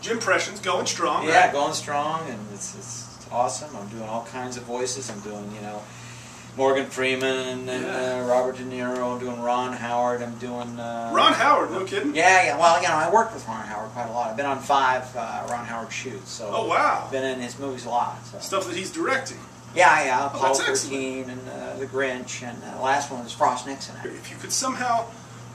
JIMPRESSIONS going strong. Yeah, right? going strong, and it's awesome. I'm doing all kinds of voices. I'm doing, you know, Morgan Freeman and Robert De Niro. I'm doing Ron Howard. I'm doing... Ron Howard, no kidding? Yeah. Well, you know, I worked with Ron Howard quite a lot. I've been on 5 Ron Howard shoots. So oh, wow. I've been in his movies a lot. So. Stuff that he's directing. Yeah. Oh, Apollo 13 and The Grinch, and the last one was Frost Nixon. If you could somehow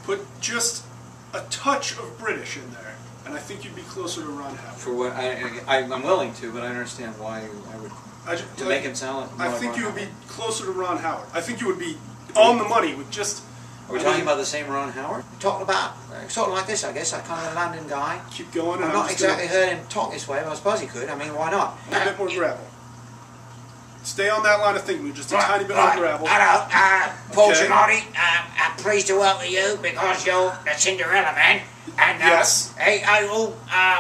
put just a touch of British in there, and I think you'd be closer to Ron Howard. For what I'm willing to, but I understand why I would to make him sound like. I think you would be closer to Ron Howard. I think you would be on the money with just. Are we talking about the same Ron Howard? We're talking about sort of like this, I guess. I kind of a London guy. Keep going. I've not exactly heard him talk this way, but I suppose he could. I mean, why not? A bit more gravel. Stay on that line of thinking, just a tiny bit more gravel. Hello, Paul Giamatti. I'm pleased to welcome you because you're the Cinderella Man. And yes. Hey, I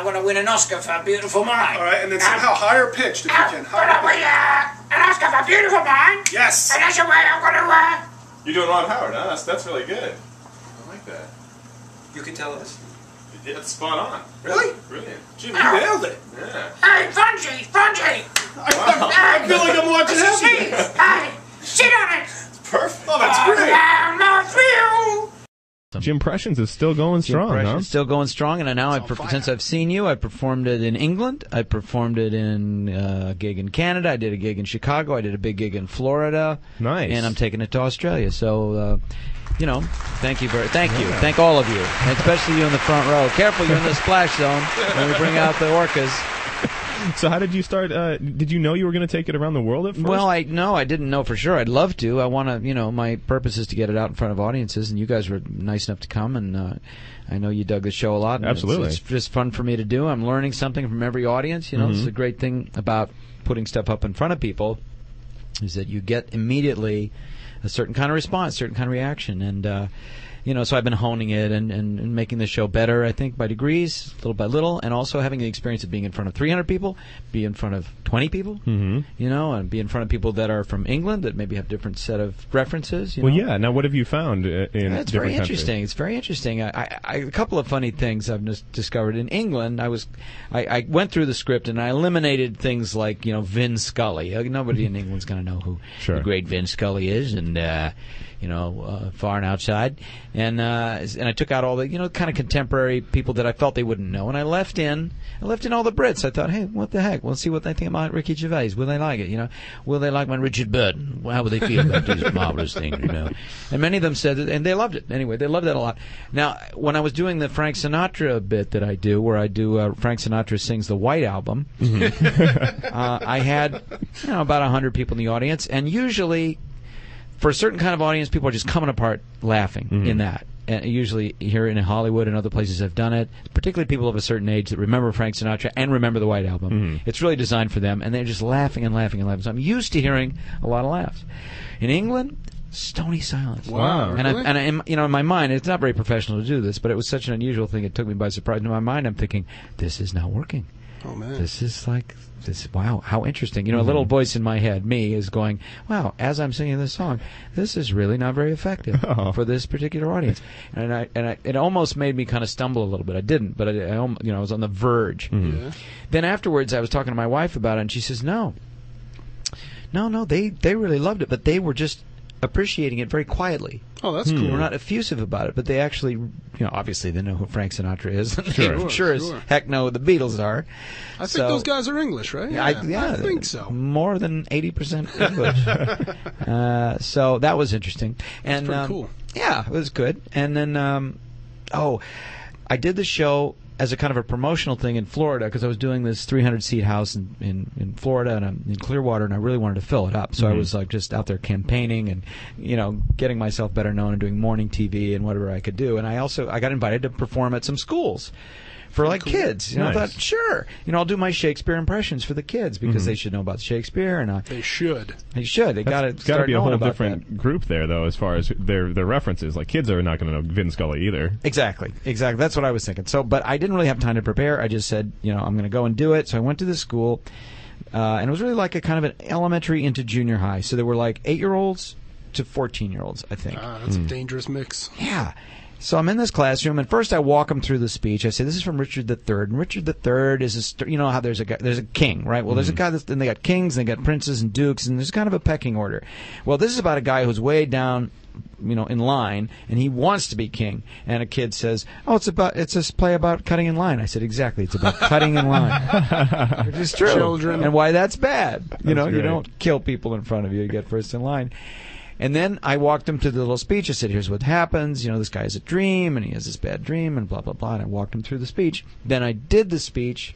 want to win an Oscar for Beautiful Mind. All right, and then somehow higher pitched if you can. An Oscar for Beautiful Mind. Yes. And that's the way I'm going to. You're doing Ron Howard, huh? That's really good. I like that. You can tell us. Yeah, it's spot on. Really? Brilliant. Jim, you nailed it. Yeah. Hey, Fungi. I feel like I'm watching heaven. Hey, sit on it. It's perfect. Oh, that's great. JIMPRESSIONS is still going strong, huh? Still going strong, and now since I've seen you, I performed it in England. I performed it in a gig in Canada. I did a gig in Chicago. I did a big gig in Florida. Nice. And I'm taking it to Australia. So, you know, thank you. Thank all of you, and especially you in the front row. Careful, you're in the splash zone when we bring out the orcas. So how did you start? Did you know you were going to take it around the world at first? Well, I didn't know for sure. I'd love to. I want to, you know, my purpose is to get it out in front of audiences, and you guys were nice enough to come, and I know you dug the show a lot. And absolutely. It's just fun for me to do. I'm learning something from every audience. You know, This is a great thing about putting stuff up in front of people, is that you get immediately a certain kind of response, certain kind of reaction, and you know, so I've been honing it and making the show better, I think, by degrees, little by little, and also having the experience of being in front of 300 people, be in front of 20 people, you know, and be in front of people that are from England that maybe have different set of references. You know? Yeah. Now, what have you found in It's different very interesting. countries? It's very interesting. A couple of funny things I've just discovered in England. I went through the script and I eliminated things like, you know, Vin Scully. Nobody in England's going to know who the great Vin Scully is, and you know, far and outside, and I took out all the, you know, kind of contemporary people that I felt they wouldn't know, and I left in all the Brits. I thought, hey, what the heck? We'll see what they think about Ricky Gervais. Will they like it? You know, will they like my Richard Burton? How will they feel about these marvelous things? You know, and many of them said it, and they loved it. Anyway, they loved that a lot. Now, when I was doing the Frank Sinatra bit that I do, where I do Frank Sinatra sings the White Album, I had, you know, about 100 people in the audience, and usually, for a certain kind of audience, people are just coming apart laughing in that. And usually here in Hollywood and other places have done it, particularly people of a certain age that remember Frank Sinatra and remember the White Album. It's really designed for them, and they're just laughing and laughing and laughing. So I'm used to hearing a lot of laughs. In England, stony silence. Wow. And really? I, you know, in my mind, it's not very professional to do this, but it was such an unusual thing. It took me by surprise. In my mind, I'm thinking, this is not working. Oh, man. This is like, wow, how interesting. You know, a little voice in my head, me, is going, wow, as I'm singing this song, this is really not very effective for this particular audience. And it almost made me kind of stumble a little bit. I didn't, but I was on the verge. Yeah. Then afterwards, I was talking to my wife about it, and she says, no, they really loved it, but they were just appreciating it very quietly. Oh, that's cool. We're not effusive about it, but they actually, you know, obviously they know who Frank Sinatra is. And Sure. they sure as heck know who the Beatles are. I think those guys are English, right? I think so. More than 80% English. So that was interesting. And pretty cool. Yeah, it was good. And then, I did the show as a kind of a promotional thing in Florida, because I was doing this 300-seat house in Florida, and I'm in Clearwater, and I really wanted to fill it up. So I was like just out there campaigning and, you know, getting myself better known and doing morning TV and whatever I could do. And I got invited to perform at some schools for like kids. You know, I thought, sure, you know, I'll do my Shakespeare impressions for the kids because they should know about Shakespeare, and they should. They should. They got to Got to be a whole different group there, though, as far as their references. Like, kids are not going to know Vin Scully either. Exactly. That's what I was thinking. So, but I didn't really have time to prepare. I just said, you know, I'm going to go and do it. So I went to the school, and it was really like a kind of an elementary into junior high. So there were like 8-year-olds to 14-year-olds, I think. That's a dangerous mix. Yeah. So I'm in this classroom, and first I walk them through the speech. I say, this is from Richard III, and Richard III is you know how there's a king, right? Well, there's a guy then they got kings, and they got princes and dukes, and there's kind of a pecking order. Well, this is about a guy who's way down, in line, and he wants to be king. And a kid says, "Oh, it's a play about cutting in line." I said, "Exactly, it's about cutting in line," which is true. Children. And why that's bad. You great. don't kill people in front of you. You get first in line. And then I walked him to the little speech. I said, here's what happens. This guy has a dream, and he has this bad dream, and blah, blah, blah. And I walked him through the speech. Then I did the speech,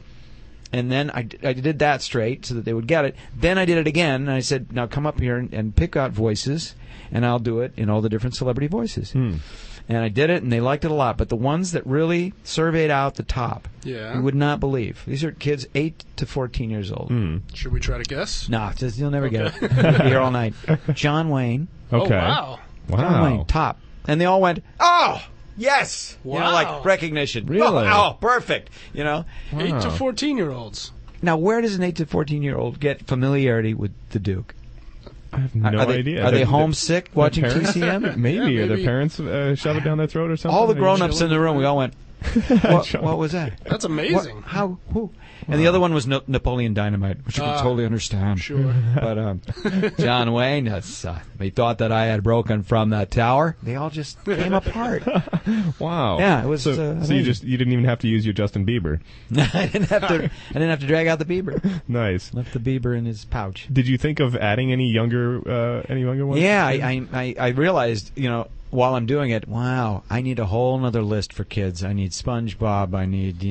and then I did that straight so that they would get it. Then I did it again, and I said, now come up here and pick out voices, and I'll do it in all the different celebrity voices. And I did it, and they liked it a lot. But the ones that really surveyed out the top, you would not believe. These are kids 8 to 14 years old. Should we try to guess? No, you'll never get it. You'll be here all night. John Wayne. Okay. Oh, wow. John Wayne, top. And they all went, oh, yes. Wow. Like recognition. Really? Oh, perfect. 8 to 14-year-olds. Now, where does an 8 to 14-year-old get familiarity with the Duke? I have no idea. Are they homesick watching parents? TCM? Maybe. Yeah, Or their maybe. parents shove it down their throat or something? All the grown-ups in the room, we all went, what was that? That's amazing. What? How? Who? And the other one was Napoleon Dynamite, which you can totally understand. Sure. But John Wayne, they thought that I had broken from that tower. They all just came apart. Wow. Yeah, it was. So you didn't even have to use your Justin Bieber. I didn't have to drag out the Bieber. Nice. Left the Bieber in his pouch. Did you think of adding any younger ones? Yeah, I realized, while I'm doing it, wow, I need a whole other list for kids. I need SpongeBob. I need,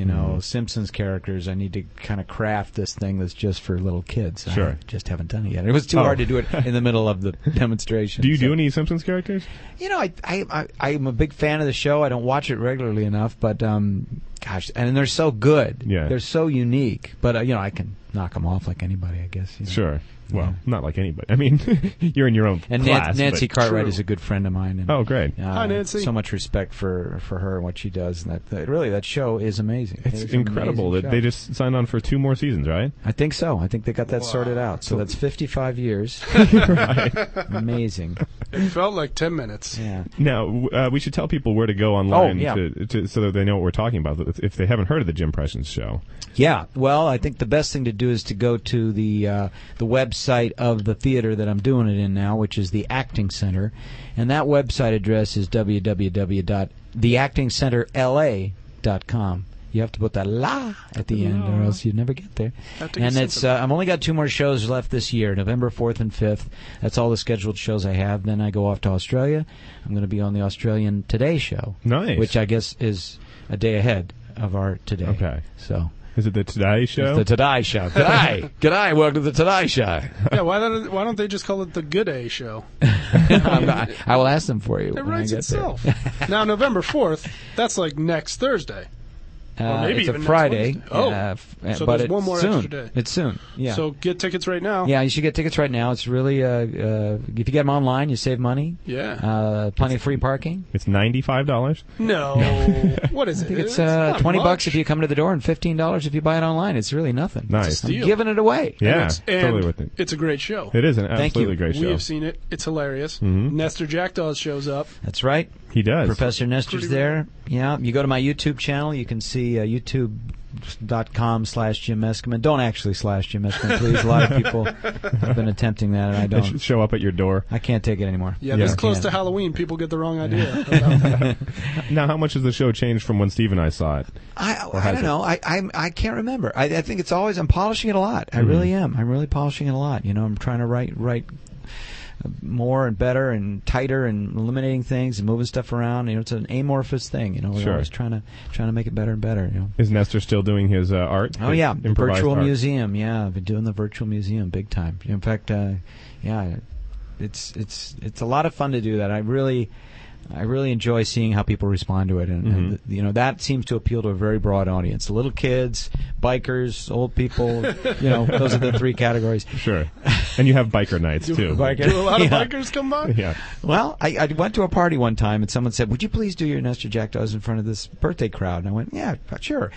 Simpsons characters. I need to kind of craft this thing that's just for little kids. Sure. I just haven't done it yet. It was too hard to do it in the middle of the demonstration. Do you do any Simpsons characters? I'm a big fan of the show. I don't watch it regularly enough, but gosh, and they're so good. Yeah. They're so unique. But I can knock them off like anybody, I guess. Sure. Well, not like anybody. I mean, you're in your own and class. Nancy but Cartwright True. is a good friend of mine. And, oh, great. Hi, Nancy. So much respect for her and what she does. And that show is amazing. It's It is an incredible that amazing they show. just signed on for 2 more seasons, right? I think so. I think they got that sorted out. So that's 55 years. Right. Amazing. It felt like 10 minutes. Yeah. Now, we should tell people where to go online yeah. to so that they know what we're talking about, if they haven't heard of the JIMPressions show. Yeah. Well, I think the best thing to do is to go to the website of the theater that I'm doing it in now, which is the Acting Center. And that website address is www.theactingcenterla.com. You have to put that la at the end, or else you'd never get there. And it's I've only got 2 more shows left this year, November 4th and 5th. That's all the scheduled shows I have. Then I go off to Australia. I'm going to be on the Australian Today show. Nice. Which I guess is a day ahead of our Today. Okay. So. Is it the Today Show? It's the Today Show. G'day. G'day. Welcome to the Today Show. Yeah, why don't they just call it the Good A Show? I will ask them for you. It when I writes get itself. Now, November 4th, that's like next Thursday. Or maybe it's even a next Friday. Wednesday. So but there's it's one more soon. extra day. It's soon. Yeah. So get tickets right now. Yeah, you should get tickets right now. It's really if you get them online, you save money. Yeah. Plenty of free parking. It's $95. No. What is I it? think it's not $20 much. if you come to the door and $15 if you buy it online. It's really nothing. Nice. It's a I'm steal. giving it away. Yeah, And totally worth it. it's a great show. It is an Thank you. absolutely great We show. have seen it. It's hilarious. Mhm. Nestor Jackdaw shows up. That's right. He does. Professor Nestor's Pretty there. Yeah. You go to my YouTube channel. You can see youtube.com/Jim Meskimen. Don't actually /Jim Meskimen, please. A lot of people have been attempting that, and I They should don't. show up at your door. I can't take it anymore. Yeah, this I close can't. to Halloween, people get the wrong idea. about Now, how much has the show changed from when Steve and I saw it? I has don't it? know. I can't remember. I think it's always. I'm polishing it a lot. I really am. I'm really polishing it a lot. I'm trying to write more and better and tighter and eliminating things and moving stuff around. It's an amorphous thing. We're Sure. always trying to make it better and better. Is Nestor still doing his art? Oh His yeah, improvised virtual art? museum. Yeah, I've been doing the virtual museum big time. In fact, yeah, it's a lot of fun to do that. I really enjoy seeing how people respond to it, and that seems to appeal to a very broad audience: little kids, bikers, old people. Those are the 3 categories. Sure. And you have biker nights too. Do a lot of bikers come by? Yeah. Well, I went to a party one time, and someone said, "Would you please do your Nestor Jackdaws in front of this birthday crowd?" And I went, "Yeah, sure,"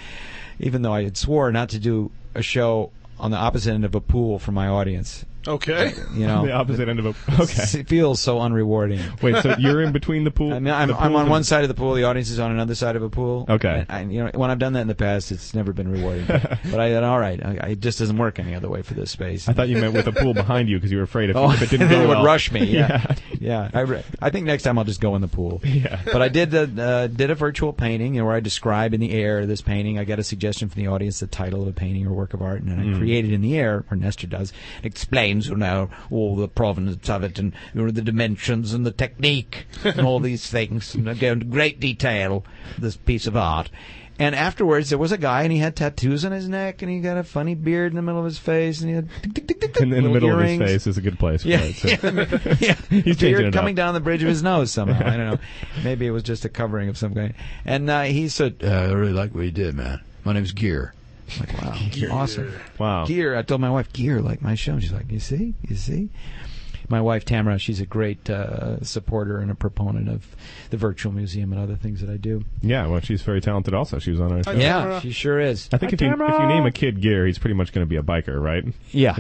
even though I had swore not to do a show on the opposite end of a pool for my audience. Okay. You know, the opposite end of a. Okay. It feels so unrewarding. Wait, so you're in between the pool? I mean, I'm on one side of the pool. The audience is on another side of a pool. Okay. And, you know, when I've done that in the past, it's never been rewarding. But I thought, all right, it just doesn't work any other way for this space. I thought you meant with a pool behind you because you were afraid if it didn't they go would well. rush me. Yeah. I think next time I'll just go in the pool. Yeah. But I did a virtual painting, you know, where I describe in the air this painting. I got a suggestion from the audience, the title of a painting or work of art, and then I create it in the air, or Nestor does. Explains, you know, all the provenance of it and, you know, the dimensions and the technique and all these things, and I go into great detail, this piece of art. And afterwards, there was a guy, and he had tattoos on his neck, and he got a funny beard in the middle of his face, and he had in the middle earrings. of his face is a good place for it. So. Yeah. He's changing Beard it coming up. down the bridge of his nose somehow. I don't know. Maybe it was just a covering of some kind. And he said, I really like what you did, man. My name's Gear. I'm like, wow, Gear. awesome. Wow. Gear. I told my wife, Gear, like my show. She's like, you see? My wife, Tamara, she's a great supporter and a proponent of the virtual museum and other things that I do. Yeah, well, she's very talented also. She was on our show. Yeah, she sure is. I think if you name a kid Gear, he's pretty much going to be a biker, right? Yeah.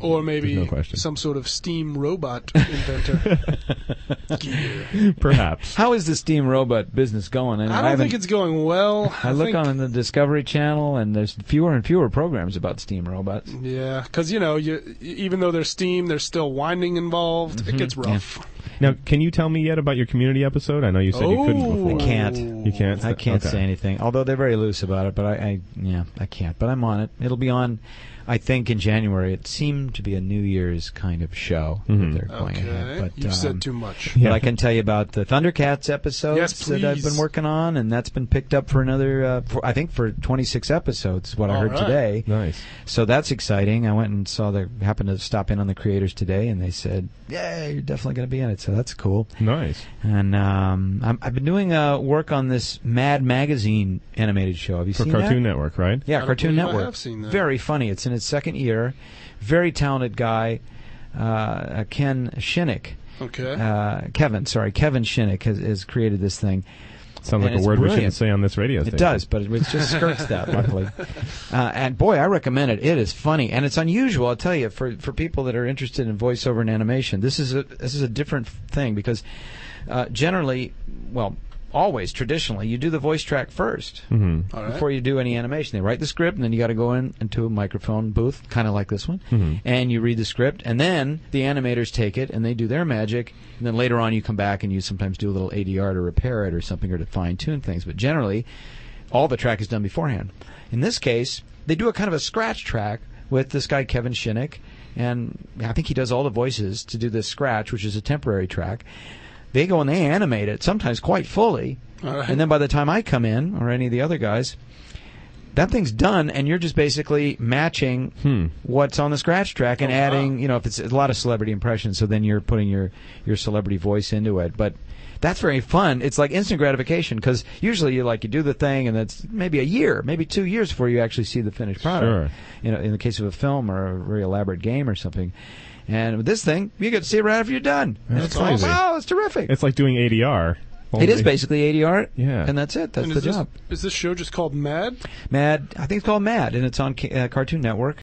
Or maybe no question. some sort of steam robot inventor. Perhaps. How is the steam robot business going? I don't think it's going well. I look think, on the Discovery Channel, and there's fewer and fewer programs about steam robots. Yeah, because, you know, even though there's steam, there's still winding involved. It gets rough. Now, can you tell me yet about your community episode? I know you said you couldn't before. I can't. You can't? I can't Okay. say anything. Although they're very loose about it, but I can't. But I'm on it. It'll be on, I think, in January. It seemed to be a New Year's kind of show that they're going ahead. But, You've said too much. But I can tell you about the Thundercats episodes Yes, that I've please. been working on, and that's been picked up for another, I think for 26 episodes, is what I heard right. today. Nice. So that's exciting. I went and happened to stop in on the creators today, and they said, yeah, you're definitely going to be in it, so that's cool. Nice. And I've been doing work on this Mad Magazine animated show. Have you For seen Cartoon that? Network, right? Yeah, I don't Cartoon believe I Network. have seen that. Very funny. It's in its second year. Very talented guy, Ken Shinnick. Okay. Kevin Shinnick has created this thing. Sounds like And a it's word we brilliant. shouldn't say on this radio station. It does, but it just skirts that, luckily. And boy, I recommend it. It is funny, and it's unusual. I'll tell you, for people that are interested in voiceover and animation, this is a different thing because generally, well, always traditionally, you do the voice track first All right. before you do any animation. They write the script, and then you got to go into a microphone booth, kind of like this one, and you read the script, and then the animators take it and they do their magic, and then later on you come back and you sometimes do a little ADR to repair it or something or to fine tune things. But generally, all the track is done beforehand. In this case, they do a kind of a scratch track with this guy Kevin Shinnick, and I think he does all the voices to do this scratch, which is a temporary track. They go and they animate it, sometimes quite fully, All right. and then by the time I come in, or any of the other guys, that thing's done, and you're just basically matching what's on the scratch track and adding, you know, if it's a lot of celebrity impressions, so then you're putting your celebrity voice into it. But that's very fun. It's like instant gratification, because usually you do the thing, and that's maybe a year, maybe 2 years before you actually see the finished product. Sure. You know, in the case of a film or a very elaborate game or something. And with this thing, you get to see it right after you're done. And That's it's like, crazy. wow, it's terrific. It's like doing ADR. It is basically ADR, Yeah. and that's it. That's And the job. Is this show just called Mad? Mad, I think it's called Mad, and it's on Cartoon Network.